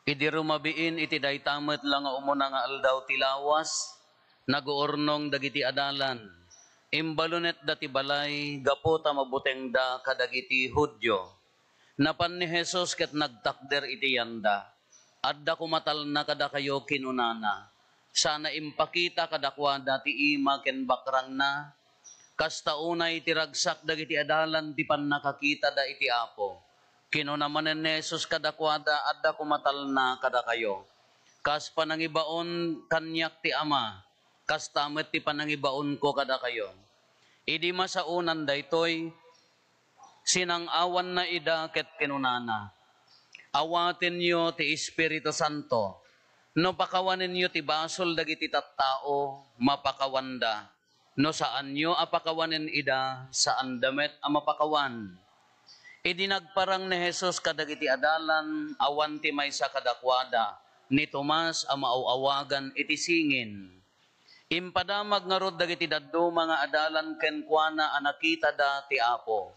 Idi rumabiin iti daytamet lang nga umuna nga aldaw tilawas, naguurnong dagiti adalan. Imbalunet dati balay, gaputa mabuteng da kadagiti Hudyo. Napan ni Jesus ket nagtakder iti yanda. Adda kumatal na kada kayo kinunana. Sana impakita kadakwada ti ima ken bakrang na. Kasta unay tiragsak dagiti adalan ti pan nakakita da iti Apo. Kinunamanen ni Jesus kadakwada adda kumatal na kada kayo. Kas panangibaon kanyak ti Ama, kas tamet ti panangibaon ko kada kayo. Idi masaunan daytoy sinang-awan na ida ket kinunana. Awatin niyo ti Espiritu Santo. No pakawanin niyo ti basol dagiti tattao, mapakawanda. No saan niyo apakawanin ida, saan damet a mapakawan. Idi nagparang ni Jesus kadagiti adalan, awan ti maysa kadakwada, ni Tomas a maawagan iti singin. Impadamag nga rod dagiti daddo mga adalan ken kuana a nakita da ti Apo.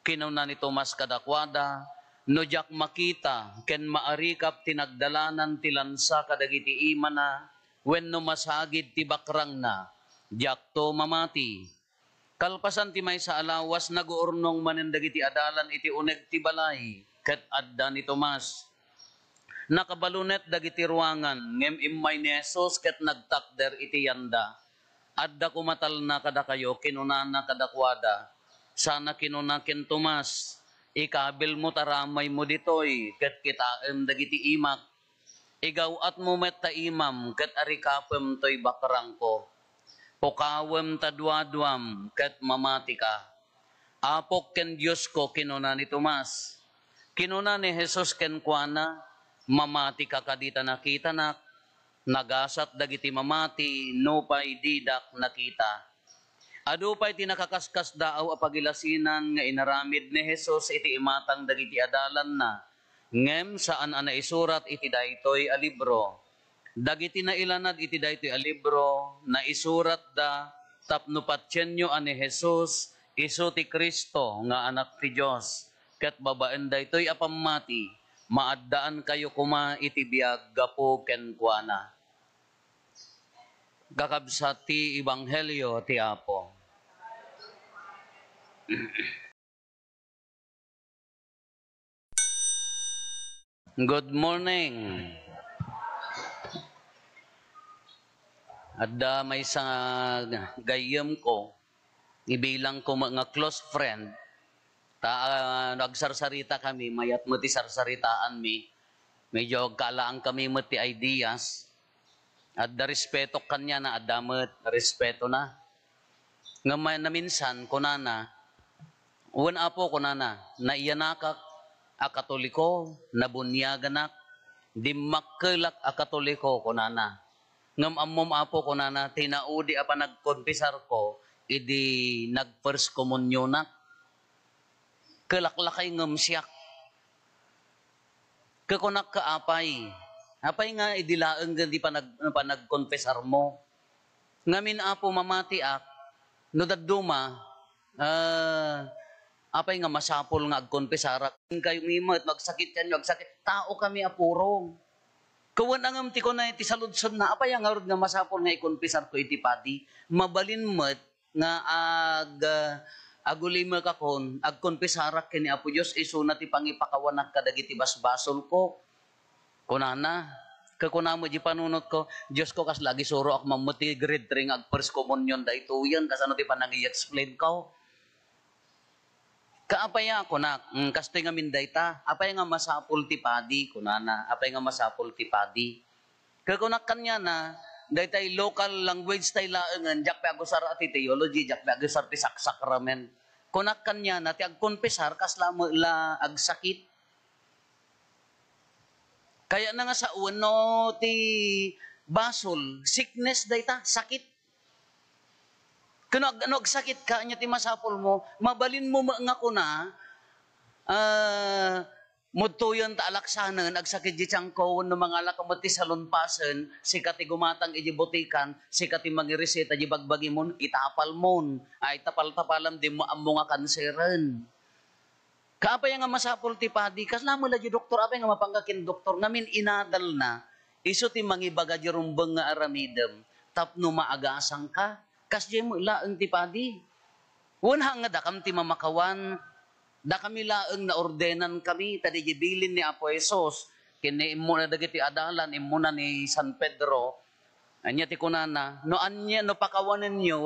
Kinuna ni Tomas kadakwada, no jak makita ken maarikap tinagdalanan ti lansa kadagiti imana, wenno masagid ti bakrang na, jak to mamati. Kalpasan ti maysa alawas naguurnong manen dagiti adalan iti uneg ti balay ket adda ni Tomas. Nakabalunet dagiti ruangan ngem immay ni Jesus ket nagtakder iti yanda. Adda kumatal na kada kayo kinunana kadakwada. Sana kinuna ken Tomas, ikabil mo taramay mo ditoy ket kitaem dagiti imak. Igaw at mo met ta imam ket arikapem toy bakrang ko. Pokawem ta duadwam ket mamati ka. Apok ken Dios ko kinuna ni Tomas. Kinuna ni Jesus ken kuana, mamati ka kadita nakita nak, nagasat dagiti mamati, nupay didak nakita. Adu pa'y tinakakaskas daaw a pagilasinan nga inaramid ni Jesus iti imatang dagiti adalan na, ngem saan ana isurat iti daytoy a libro. Dagiti na ilanad iti daytoy a libro, na isurat da tapno patyenyo ani Jesus, isu ti Kristo nga anak ti Dios, ket babaen daytoy a pammati, maaddaan kayo kuma iti biag gapo ken kuana. Kakabsat ti Ebanghelyo ti Apo. Good morning. Adda may sa gayem ko, ibilang ko mga close friend, nagsarsarita kami, mayat mo ti sarsaritaan mi, medyo kalaan kami mo ti ideas, adda respeto kanya na adamet, respeto na. Nga na minsan, kunana, uwan apo kunana, naiyanakak a katoliko, nabunyaganak, di makkelak a katoliko kunana. Ngam ammom apo kunana, tinaudi apa nagkonpisar ko, idi nag-first communion na. Kelaklakay ngam siyak. Kakunak ka apay. Apay nga idilaeng di pa nagkonpisar mo. Ngamin apo mamati ak, no dadduma, apay nga masapol nga agkonpisarak. Kayo mimat, magsakit yan, magsakit. Tao kami apurong. Kawan angam ti ko na iti saludsod na, apay nga rod nga masapol nga ikonpisar ko iti padi. Mabalin mat nga agulima kakon, agkonpisarak kini Apo Diyos, isuna ti pangipakawanak kadagiti basbasol ko. Kunana, kakunamo di panunot ko, Diyos ko kas lagi suro ak mamuti grade 3 ag first communion da ito yan, kasano ti panang i-explain ko. Kaapaya ko na, kastoy nga minday ta, apay nga masapul ti padi, kunana, apay nga masapul ti padi. Kakunak kanya na, day tay local language tay laengan, jak pe agusar ati theology, jak pe agusar ti sakramen. Kunak kanya na, ti agkonpesar, kas la agsakit. Kaya na nga sa uno ti basol, sickness day ta, sakit. Kano agsakit ka, anya ti masapol mo, mabalin mo nga kuna, mudtuyon ta alaksanan, agsakit di tiyangko, no mga alakamot ti salunpasen, sikati gumatang iji botikan, sikati mangirisita di bagbagi mon, itapal mon, ay tapal-tapalam di mo nga kanseran. Kaapay nga masapol ti padi, kasla mo la di doktor, apay nga mapangkakin doktor, ngamin inadal na, iso ti mangibaga di rumbeng nga aramidem, tapno maagasang ka, kasya mo laeng ti padi. Una nga dakam ti mamakawan, da kami laeng na ordenan kami, tadi gibilin ni Apo Esos, kini imuna dagiti adalan, imuna ni San Pedro, anya ti kunana, no anya, no pakawanan nyo,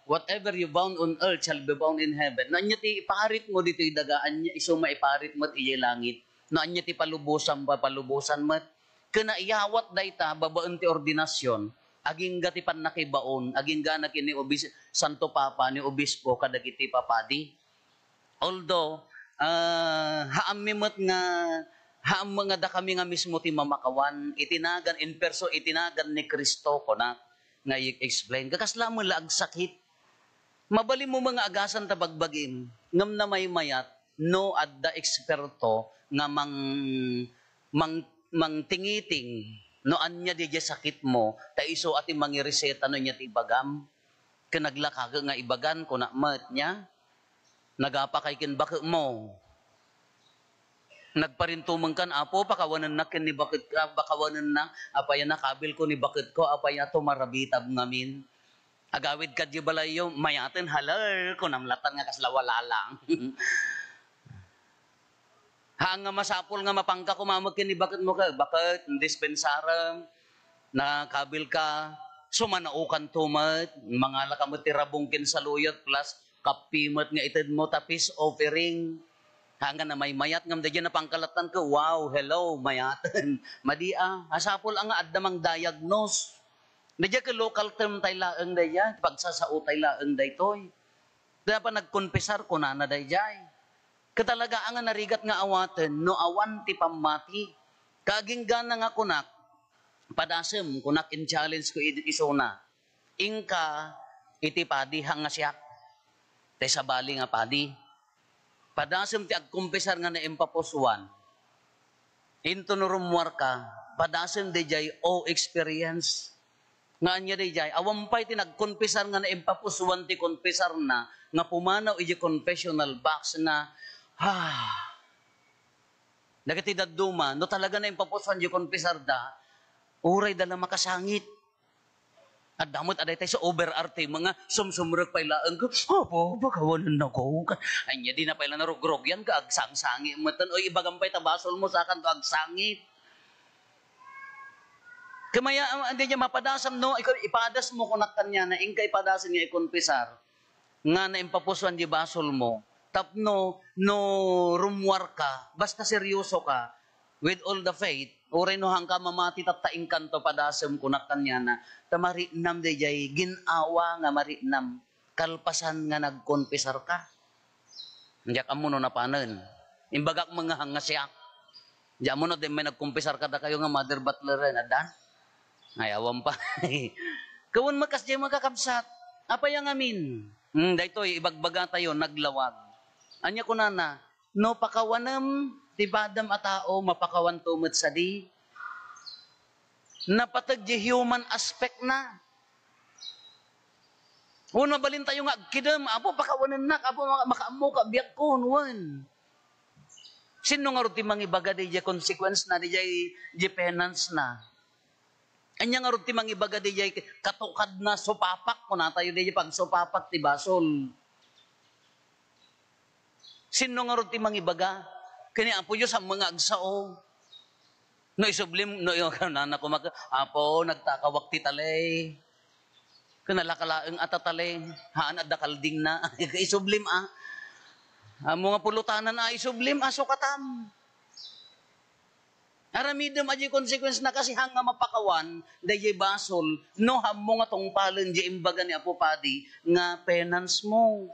whatever you bound on earth shall be bound in heaven. No anya ti iparit mo dito idagaan niya, iso maiparit mo iti langit. No anya ti palubusan mo. Kana iyawat dayta babaan ti ordinasyon, aging gati pan nakibaon, aging ganak ni Santo Papa ni obispo kadagiti papadi. Although haamimot nga haam mga da kami nga mismo ti mamakawan, itinagan in perso itinagan ni Kristo ko na nga i-explain. Kakasla mo laag sakit. Mabali mo mga agasan tabagbagim, ngam na may mayat, no adda eksperto nga mang tingiting, no anya di sakit mo, ta iso ati mangireseta no niya ti ibagam, kanaglakaga nga ibagan ko na mat niya, nagapakay kin bakit mo, nagparintumang kan apo, pakawanan na kin ni bakit ka, pakawanan na, apaya nakabil ko ni bakit ko, apaya to marabitab ngamin. Agawid ka di balayo, mayatin halar, kunamlatan nga kaslawala lang. Haang nga masapol nga mapangka kumamagkin ni bakit mo ka, bakit dispensaram, nakabil ka, sumanaukan tumat, mga lakamot tirabungkin sa luyot, plus kapimot nga itid mo tapis offering. Hanggang na may mayat ngam dadyan na pangkalatan ko, wow, hello, mayatan. Madia, asapol ang addamang diagnose. Dadya ka local term tayo laeng dadya, pagsasao tayo laeng daytoy. Dapat nagkonpesar ko na dayjay. Katalaga ang narigat nga awaten, no awan ti pamati. Kaging gana nga kunak, padasem, kunak in challenge ko isuna. Ingka, iti padi hang nga siyak. Tay sabali nga padi. Padasem ti agkumpesar nga na empaposwan. Into nurumwar ka, padasem dayjay o experience. Nga niya dayjay, awampay ti nagkonfesar nga na empaposwan ti konfesar na, nga pumanaw iti confessional box na, nagati daduma, no talaga na empaposwan ti konfesar da, uray dala makasangit. At damot aday tayo sa overarte, mga sumsumrek pa ilaan ko, opo, bakawanan na ko. Ay niya, di na pa ilan na rugrog yan ka, agsang-sangi. Matan, o ibagampay tabasol mo sa akan to, agsangit. Kamaya, hindi niya mapadasam, no? Ipadas mo kunakan niya na ingka ipadasan niya ikonfesar. Nga na impapusuan di basol mo. Tapno, no rumwar ka, basta seryoso ka, with all the faith, oray no hangka mamati tatain kanto padasam kunakan niya na, tamarinam di jay, ginawa nga marinam, kalpasan nga nagkonfesar ka. Diyak amo no napanan. Imbagak mga hangasyak. Diyak mo no, di may nagkonfesar ka da kayo nga mother butler rin, adan? Ayawan pa. Kawon makas di magkakamsat. Apa yang amin? Daytoy ibagbaga tayo naglawag. Anya ko na, no pakawanam ti badam a tao mapakawan tumot sa di. Napatag di human aspect na. Una balin tayo nga kidam, apo pakawanan nak, apo makaamu ka biyak ko nuwan. Sino nga ruti mangibaga di consequence na di penance na. Anya nga ruti mangibaga di katukad na sopapak ko na tayo di pag sopapak ti basol. Sino nga ruti mangibaga? Kani apo yo sa mga agsao. No isublim no yo kanana ko apo nagtakawak ti talay. Kanalakalaeng atatalay, haan at dakalding na. Isublim mga pulutanan isublim sukatam. Aramidem aji consequence na kasi hanga mapakawan, dayi basol, no hamo nga tong palen di imbaga ni Apo Padi, nga penance mo.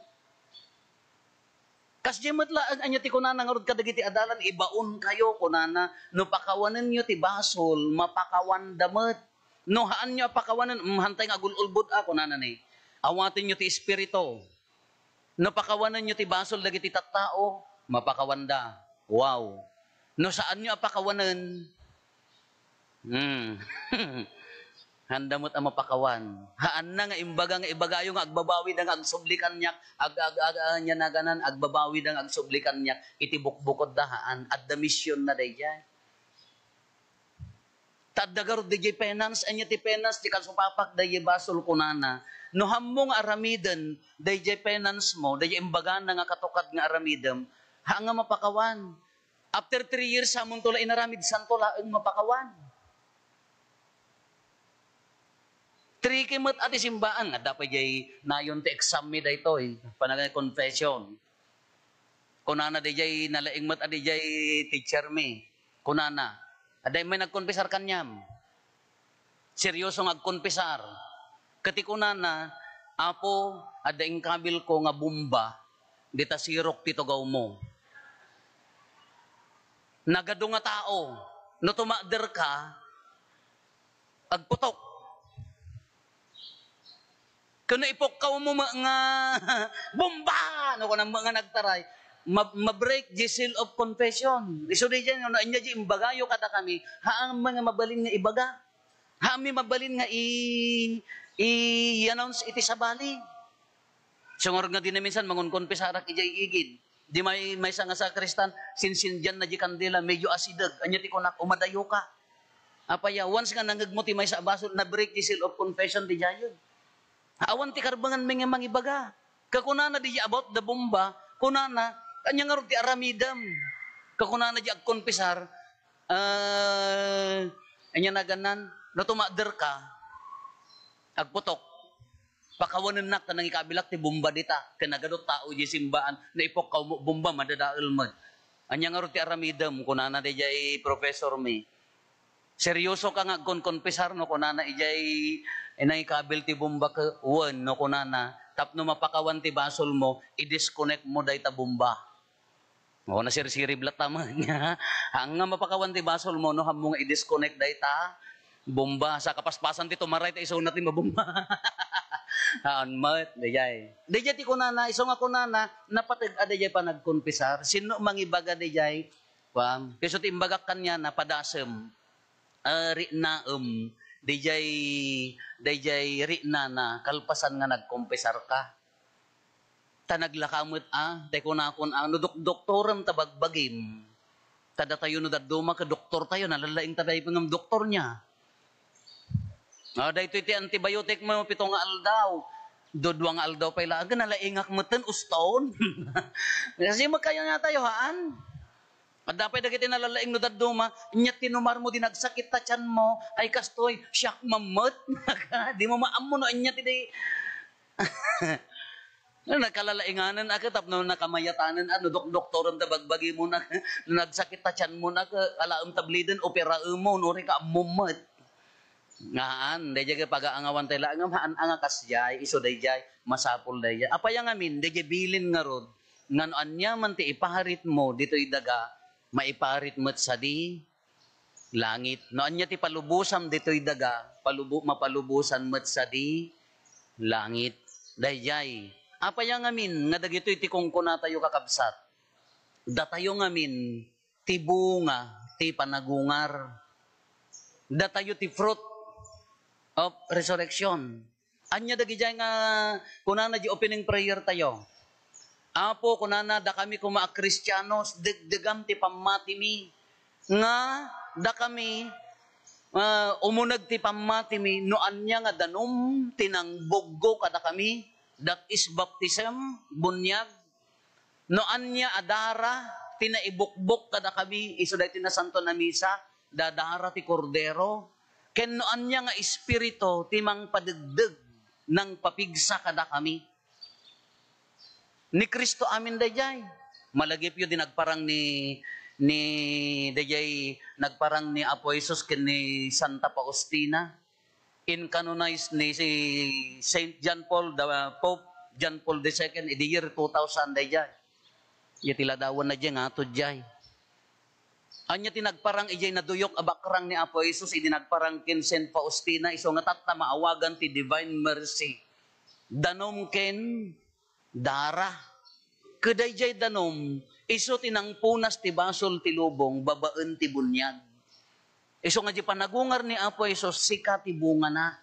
Kasi matla, anya ti kunana nga rod kadagiti adalan, ibaon kayo kunana, no pakawanan nyo ti basol, mapakawan damat. No haan nyo pakawanan, hantay nga gululbud kunana ni. Awatin nyo ti espirito. No pakawanan nyo ti basol, dagiti tattao, mapakawanda. Wow. No saan nyo apakawanan? Handamot ang mapakawan. Haan na nga imbaga nga ibagayo nga agbabawi nga agsublikan niya nya na ganan agbabawi nga agsublikan niya itibukbukod da haan at the mission na dayjay. Taddagarod dayjay penance anya ti penance ti kasupapak dayjay basol kunana. No hammong aramiden dayjay penance mo dayjay imbaga nga katukad nga aramidem haan nga mapakawan. After 3 years hamon tula inaramid santo laeng mapakawan. Trikimot ati simbaan nga dapat jay nayon ti exam mi daytoy panagay confession. Kunana dayjay nalaing mat adi jay teacher mi. Kunana aday may nagkonfesar kanyam. Seryoso nga agkonfesar. Kati kunana apo adaing kabil ko nga bomba dita sirok ti tugaw mo. Nagado nga tao no tumader ka agputok. Kung ipokkaw mo nga bomba no kanang mga nagtaray ma-break the seal of confession. Iso di dyan, ano, anya di imbagayo kada kami, haang mga mabalin nga ibaga. Haang may mabalin nga i-announce iti sa bali. Sungor nga din na minsan, mangun-confessarak ijay igid. Di may nga sa kristan, sinsin dyan na di kandila, medyo asidag, anya ti kunak, umadayo ka. Apaya, once nga nangagmo ti may sa basol, na-break the seal of confession di jayon. Awan ti karbangan may nga mangibaga. Kakunana di about the bomba, kunana, kanya nga ti aramidam. Kakunana di agkonpisar, anya na ganan, no tumader ka, agputok, pakawanan nak tanang ikabilak ti bomba dita, kanagadot tao di simbaan, na ipok mo bomba, madadaal mo. Anya nga ti aramidam, kunana di jay professor mi. Seryoso ka nga konpisar no kunana ijay inay kabil ti bomba ka uwan no kunana tapno mapakawan ti basol mo i-disconnect mo day ta bomba. O na siri-siri blatama nya. Hang nga mapakawan ti basol mo no hammo nga i-disconnect day ta bomba sa kapaspasan ti tumaray ta iso natin mabomba. Haan mat dayay. Dayay ti kunana iso nga kunana napateg adayay pa nagkonpisar sino mangibaga dayay pam keso ti imbagak kanya na padasem. Ri na dayjay ri na kalpasan nga nagkompesar ka. Tanaglakamot tay kunakon no doktoran tabagbagim. Tada tayo no daduma ka doktor tayo nalalaing taday pangam doktor niya. Dayto iti antibiotic mo 7 nga aldaw. Dodwa nga aldaw pay laag nalaingak meten uston. Kasi magkayo nga tayo haan. At dapat dagiti nalalaing no daduma, inya tinumar mo dinagsakit ta tiyan mo, ay kastoy, siyak mamot. Di mo maammo no inya ti nakalalainganan ako tapno nakamayatanan doktoran ta bagbagi mo na nagsakit ta tiyan mo na alaam tabliden opera mo no ri ka ammomot. Ngaan, dayjay pagaangawan tayo langam haan anga kasjay iso dayjay masapol dayjay. Apaya ngamin dayjay bilin nga rod ngano anya man ti ipaharit mo ditoy daga maiparit met sa di langit. No anya ti palubusam ditoy daga, mapalubusan met sa di langit. Dayjay. Apaya ngamin nga dagitoy ti kungkuna tayo kakabsat. Datayo ngamin ti bunga ti panagungar. Datayo ti fruit of resurrection. Anya dagijay nga kunana di opening prayer tayo. Apo kunana da kami kuma Kristiyanos degdegam ti pamati mi nga da kami umunag ti pamati mi no anya nga danom tinangboggo kada kami that is baptism bunyag no anya adara tinaibukbok kada kami iso daytoy na santo na misa dadara ti kordero ken no anya nga espiritu timang padegdeg nang papigsa kada kami. Ni Kristo amin dayjay. Malagip yun din nagparang ni dayjay nagparang ni Apo Jesus ken ni Santa Faustina. Incanonized ni si Saint John Paul, the Pope John Paul II in the year 2000 dayjay. Yatila dawan na dyan nga to dayjay. Anya tinagparang ijay naduyok abakrang ni Apo Jesus idinagparang ken Saint Faustina iso nga tatta maawagan ti divine mercy. Danom ken dara. Kadayjay danom, iso tinang punas ti basol ti lubong, babaan ti bunyag. Iso nga di panagungar ni Apo Isos, sika ti bunga na.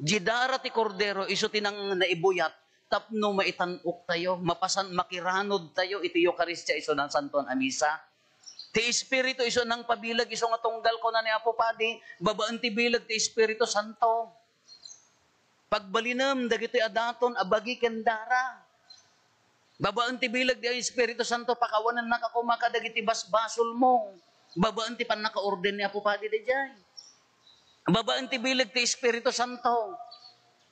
Jidara ti kordero, iso tinang naibuyat, tapno maitanok tayo, mapasan makiranod tayo, iti Eucharistia, iso ng Santuan Amisa. Ti Espiritu, iso ng pabilag, iso nga tunggal ko na ni Apo Padi, babaan ti bilag ti Espiritu Santo. Pagbalinam, dagiti adaton, abagi kendara. Babaan ti bilag di Espiritu Santo, pakawanan nakakumaka, dagiti basbasol mo. Babaan ti pan naka-orden ni Apo Padi di jay. Babaan ti bilag ti Espiritu Santo.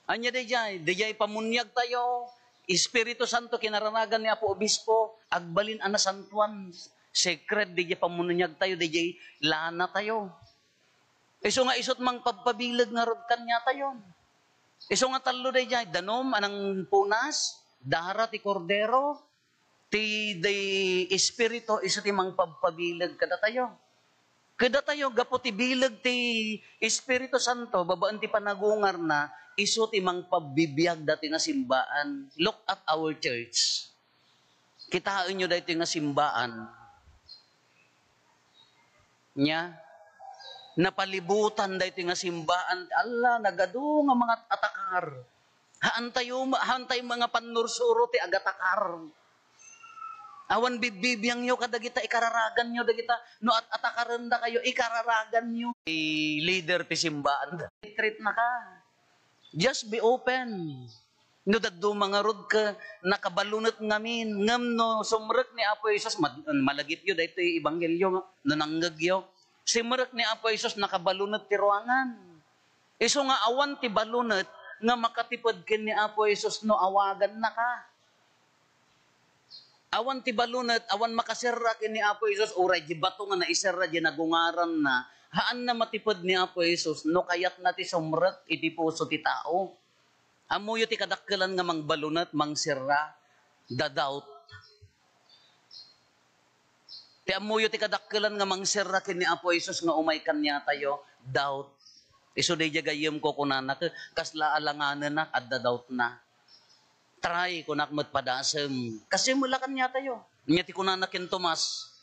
Anya di jay pamunyag tayo. Espiritu Santo kinaranagan ni Apo Obispo, agbalin ana santuan. Secret di jay pamunyag tayo, di jay lana tayo. Iso nga isot mang pagpabilag nga rod kanya tayo. Iso nga talo di jay, danom anang punas, dara ti kordero, ti Espiritu, iso ti mang pagpabilag kada tayo. Kada tayo, gapo ti bilag ti Espiritu Santo, babaan ti panagungar na, iso ti mang pabibiyag dati nga simbaan. Look at our church. Kitaan nyo dati nga simbaan. Nya, napalibutan dati nga simbaan. Allah, nagado nga mga atakar. Hantay mga panursuro ti agatakar. Awan bibibiyang nyo kadagita, ikararagan nyo dagita, no at atakaranda kayo, ikararagan nyo. Leader ti simbaan, treat na ka. Just be open. No daddo mga rod ka, nakabalunot ngamin, ngam no sumrek ni Apo Isos, malagit yun, dahito yung ibanghelyo, no nanggag yun. Simrek ni Apo Isos, nakabalunot ti ruangan. Iso nga awan ti balunot, nga makatipod kin ni Apo Isos, no awagan na ka. Awan ti balunat, awan makasirra kini Apo Isos, uray di bato nga naisirra di nagungaran na, haan na matipod ni Apo Isos, no kayat na ti sumrek, iti puso ti tao. Amuyo ti kadakkelan nga mang balunat, mang sirra, doubt. Ti amuyo ti kadakkelan nga mang sirra kini Apo Isos, nga umay kanya tayo, doubt. Iso di jagayem ko kunana, kasla alanganan na, at doubt na. Try ko nakmat padasem. Kasi mula kanya tayo. Nyati ko na nakin Tomas.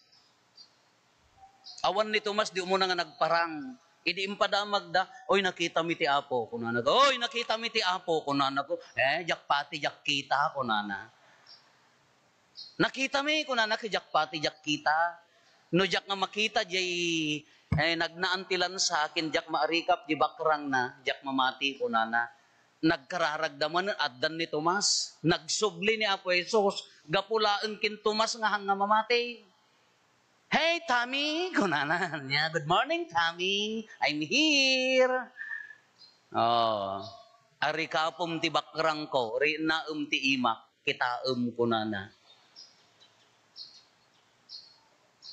Awan ni Tomas, di mo na nga nagparang. Idi impadamag da, oy nakita mi ti Apo. Kunana ko, oy nakita mi ti Apo. Kunana ko, jak pati, jak kita. Kunana. Nakita mi, kunana ki jak pati, jak kita. No jak nga makita, jay nagnaantilan sa akin, jak maarikap, di bakrang na, jak mamati. Kunana. Nagkararagdaman addan ni Tomas, nagsubli ni Apo Jesus, gapulaan kin Tomas nga hanga mamati. Hey, Tommy! Kunana niya, good morning, Tommy. I'm here. Oh, ari kapom ti bakrang ko, ri na ti imak, kita kunana.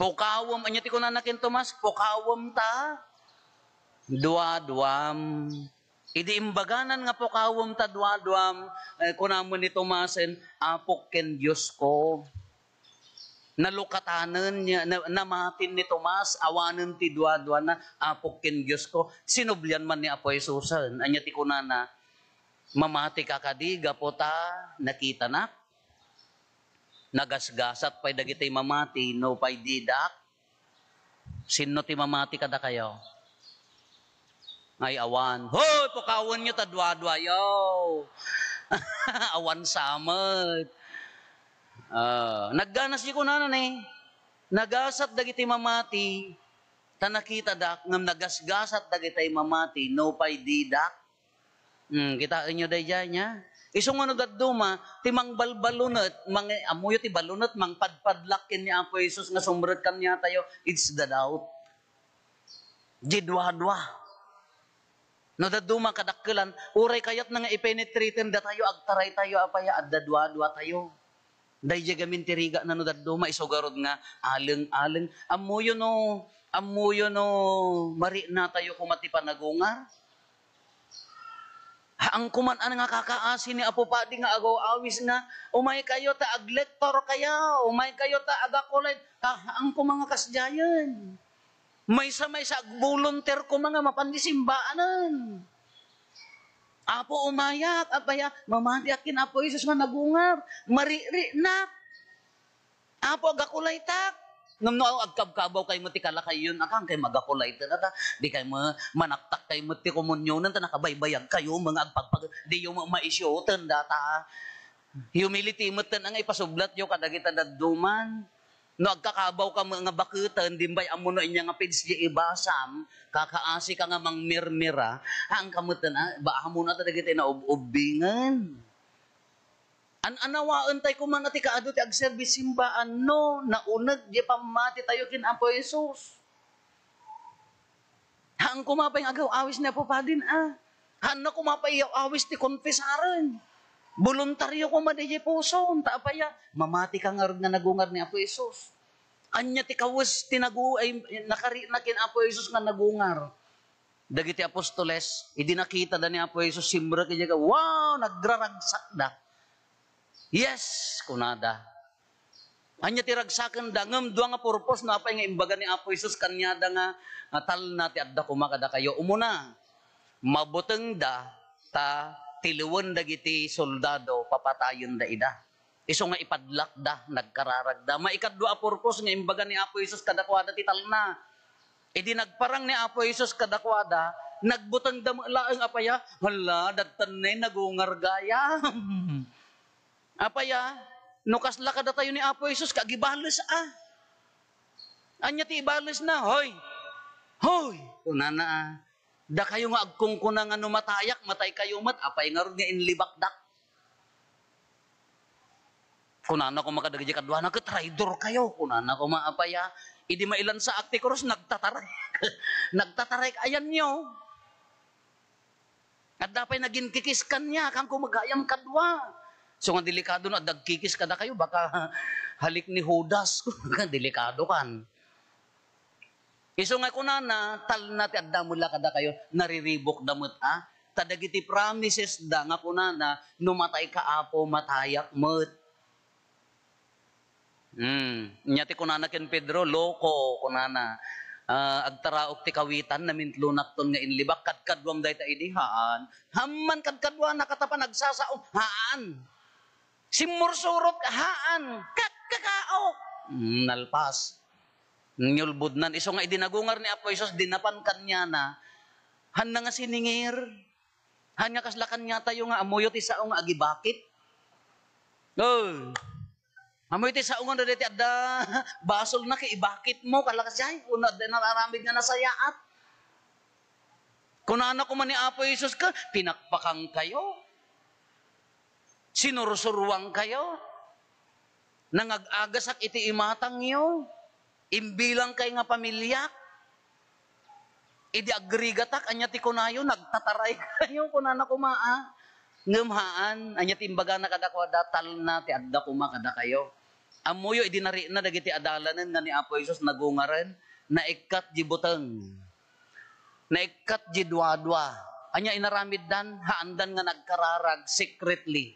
Pokawom, anya ti kunana kin Tomas, pokawom ta. Duam. Idi imbaganan nga po kawom tadwadwam, kunamon ni Tomasen, apok ken Diyos ko. Nalukatanan niya, namatin ni Tomas, awanan ti dwadwa na, apok ken Diyos ko. Sinublyan man ni Apo Jesusan, anya ti kunana, mamati kakadi, gapota, nakita na. Nagasgasat pa'y dagitay mamati, no pa'y didak. Sino ti mamati kada kayo? Ay awan. Hoy, pukawan nyo tadwadwa, yo. Awan samad. Nagganas di ko na Nagasat dagiti mamati. Tanakita dak, ngam nagasgasat dagiti mamati, no pay didak. Kitaan nyo day dyan niya. Isong ano daduma, timang balbalunot, amuyo ti balunot, mang padpadlakin ni Apo Jesus nga sumrot kanya tayo, it's the doubt. Jidwadwa. No daduma kadakkelan, uray kayat na nga ipenetraten da tayo, agtaray tayo, apaya, at dadwadwa tayo. Day jagamin tiriga na no daduma, isugarod nga, aleng-aleng, amuyo no, mari na tayo kumati panagungar. Ang kuman nga kakaasi ni Apo Padi nga agaw awis nga, umay kayo ta aglektor kaya, umay kayo ta agakulay, ang kumanga kasjayan. May sa volunteer ko mga mapandisimbaanan. Apo umayat, apaya, mamadiakin Apo Jesus nga nagungar, mariri na. Apo agakulay tak. Ngam no agkabkabaw kay mo ti kalakayon akang kay magakulay ta di kay mo manaktak kay mo ti komunyonan ta nakabaybayag kayo mga agpagpag di yo maisyo data. Humility mo tan ang ipasublat yo kadagita dadduman. No agkakabaw ka mga bakutan dimbay amo no inya nga page di ibasam kakaasi ka nga mangmirmira ang kamutan ba amo na ta dagiti na ubingan. Anawaan tayo kuman ati kaado ti ag-service simbaan no naunag di pamati tayo kin Apo Jesus. Hang kumapay nga agaw awis na po pa din Han na kumapay awis ti konfesaran. Voluntaryo ko madiji puso ta apaya mamati ka nga nga nagungar ni Apo Jesus. Anya ti kawas tinagu ay nakari na kin Apo Jesus nga nagungar. Dagiti apostoles idi nakita da ni Apo Jesus simbra kay wow nagraragsak da. Yes, kunada. Anya tiragsaken da ngem duha nga purpose na apay nga imbaga ni Apo Jesus kanyada nga tal na ti adda kumakada kayo. Umuna, mabuteng da ta tiluwen dagiti soldado papatayon da ida. Iso nga ipadlak da nagkararag da. Maikadua purpose nga imbaga ni Apo Jesus kadakwada ti talna. Idi nagparang ni Apo Jesus kadakwada nagbuteng da laeng apaya hala dadten nagungar gaya. Apaya, no kasla kada tayo ni Apo Jesus, kagibales Anya ti ibales na, hoy, kunana da kayo nga agkungkuna nga numatayak, matay kayo mat, apay nga rin nga inlibakdak. Kunana ko makadagay kadwa, nagka-traidor kayo, kunana ko maapaya, idi mailan sa akti koros, nagtataray, nagtataray ayan nyo. At dapay naging kikiskan niya, kang kumagayam kadwa. So nga delikado na, dagkikis kada kayo, baka halik ni Judas, delikado kan. Iso nga kunana, tal na ti adda mula kada kayo, nariribok damot tadagiti promises da nga kunana, numatay ka Apo, matayak mot. Nyati kunana ken Pedro, loko kunana. Agtaraok ti kawitan namin lunakton nga inlibak, kadkadwam day ta idihaan, hamman kadkadwa nakatapan nagsasaom, haan. Simursurot haan, kakao. Nalpas. Nyulbudnan. Iso nga idinagungar ni Apo Jesus, dinapan kanya na, han na nga siningir. Han nga kaslakan niya tayo nga amuyo ti sao nga agibakit. Amoy ti sao nga dati adda basol na kay ibakit mo kalakasay. Una nararamid nga nasayaat. Kung anak ko man ni Apo Jesus ka, pinakpakang kayo. Sinursuruang kayo, nangag-agasak iti imatang nyo, imbilang kay nga pamilya, idi agrigatak, anya ti kunayo, nagtataray kayo, kunana kumaa, ngemhaan, anya ti imbaga na kadakwada, tal na ti adda kumakada kayo. Amuyo, idi nari na dagiti adalanan nga ni Apo Jesus nagungaren, naikat jibuteng, naikat jidwadwa, anya inaramid dan, haandan nga nagkararag secretly,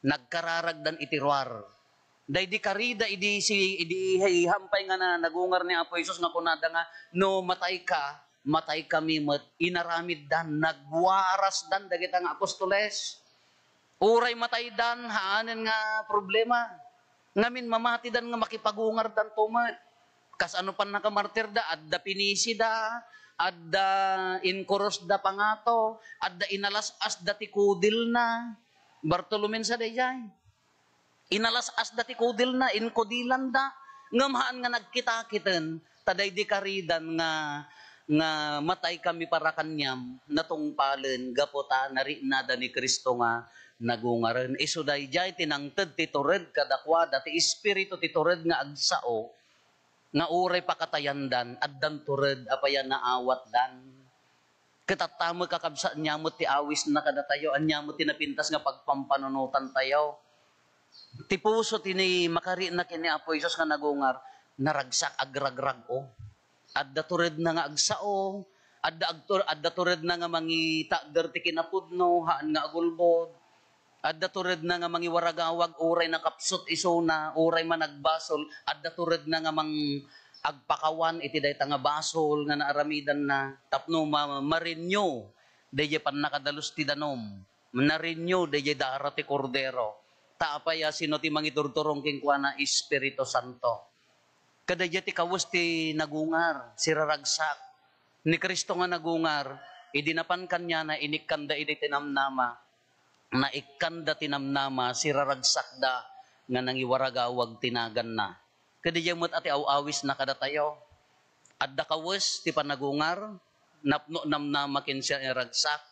nagkararagdan itirwar. Day di karida idi hampay nga na nagungar ni Apo Jesus nga kunada nga no matay kami met inaramid dan nagwaras dan dagita nga apostoles. Uray matay dan haanen nga problema. Ngamin mamati dan nga makipagungar dan tumet. Kas ano pan nakamartir da adda pinisi da adda inkuros da pangato adda inalas-as da tikudil na. Bartolomen sa dayay. Inalas-as dati kudil na, inkudilan da. Ngamhaan nga nagkita-kiten, taday di karidan nga matay kami para kanyam, natungpalen, gapota, narinada ni Kristo nga nagungaren. Iso dayay, tinangted, titured, kadakwa, dati espiritu titured nga agsao, nga uray pakatayandan, addan tured, apayan na awat dan. Katatama kakabsa nyamot ti awis na kada tayo, anyamot ti napintas nga pagpampanunutan tayo. Ti puso tini makari na kini Apo Jesus nga nagungar, naragsak agragrag o. Adda tured na nga agsao, adda tured na nga mangita derti kinapudno, haan nga agulbod. Adda tured na nga mangiwaragawag, uray na kapsot isuna, uray managbasol, adda tured na nga mang agpakawan iti dayta nga basol nga naaramidan na tapno marinyo dayjay pan nakadalos ti danom narinyo dayjay dara ti kordero taapaya sino ti mangiturturong king kuana Espiritu Santo Kadadya ti kawus ti nagungar, si raragsak. Ni Kristo nga nagungar, idinapan kanya na inikanda iti tinamnama, na ikanda tinamnama, si raragsak da, nga nangiwaragawag tinagan na. Kadadya mo't ati awawis na kada tayo. Adda kawus ti panagungar, napno namnama kin siya iragsak,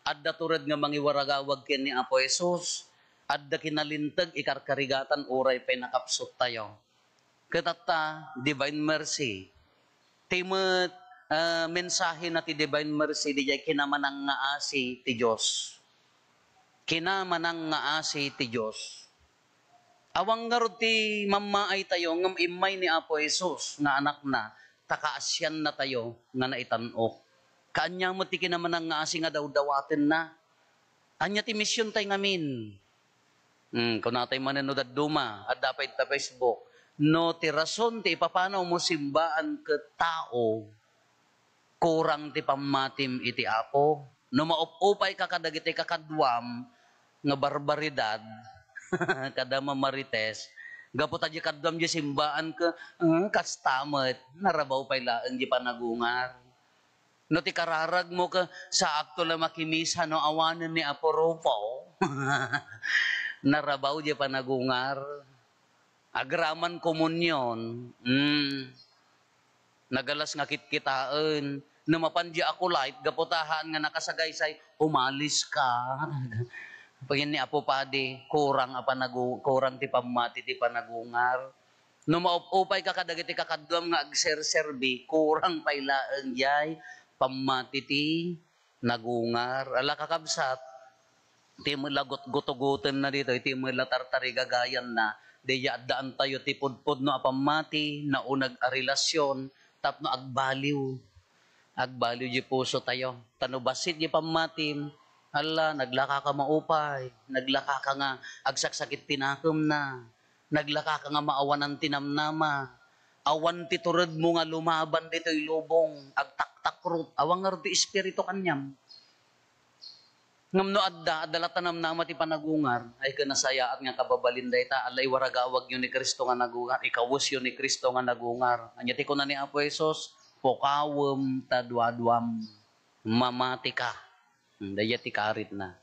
adda turad nga mangiwaragawag kin ni Apo Jesus, adda kinalintag ikarkarigatan uray pay nakapsot tayo. Katata, divine mercy. Timet mensahe na ti divine mercy, di jay kinamanang nga asi ti Diyos. Kinamanang nga asi ti Diyos. Awang nga ti mamaay tayo, ngam imay ni Apo Jesus, nga anak na, takaasyan na tayo, nga naitanok. Kaanya mo ti kinamanang nga asi nga daw-dawatin na. Anya ti mission tayo ngamin. Kung natay mananood at duma, at dapat ta Facebook, no ti rason ti ipapanaw mo simbaan ke tao, kurang ti pamatim iti Apo. No maupupay ka kadagiti kakadwam, nga barbaridad, kada mamarites, gapot aja kadwam di simbaan ke, kastamet, narabaw pay laeng di panagungar. No ti kararag mo ka sa akto na makimisa no awanan ni Apo Rupo, narabaw di panagungar. Agraman komunyon, nagalas nga kitkitaan, namapandya ako light, gaputahan nga nakasagaysay, umalis ka. Pagin ni Apo Padi, kurang ti pamati ti panagungar. No maupupay ka kadagiti kakadwam nga agserserbi, kurang pailaan jay, pamati ti nagungar. Ala kakabsat, ti mulagot gutugutan na dito, ti mula tartarigagayan na, di daan tayo ti pudpud no apamati, na unag a relasyon, tapno agbaliw. Agbaliw di puso tayo. Tanubasit di pamatim, ala, naglaka ka maupay, naglaka ka nga agsaksakit tinakom na, naglaka ka nga maawanan tinamnama, awan ti turod mo nga lumaban dito'y lubong, agtaktakrut, awang nga ti espiritu kanyam. Ngam no adala tanam nama ti panagungar, ay kanasaya at nga kababalinday ta, alay waragawag yun ni Kristo nga nagungar, ikawus yun ni Kristo nga nagungar. Anya ti ko na ni Apo Jesus, pokawem tadwadwam, mamati ka. Daya ti karit na.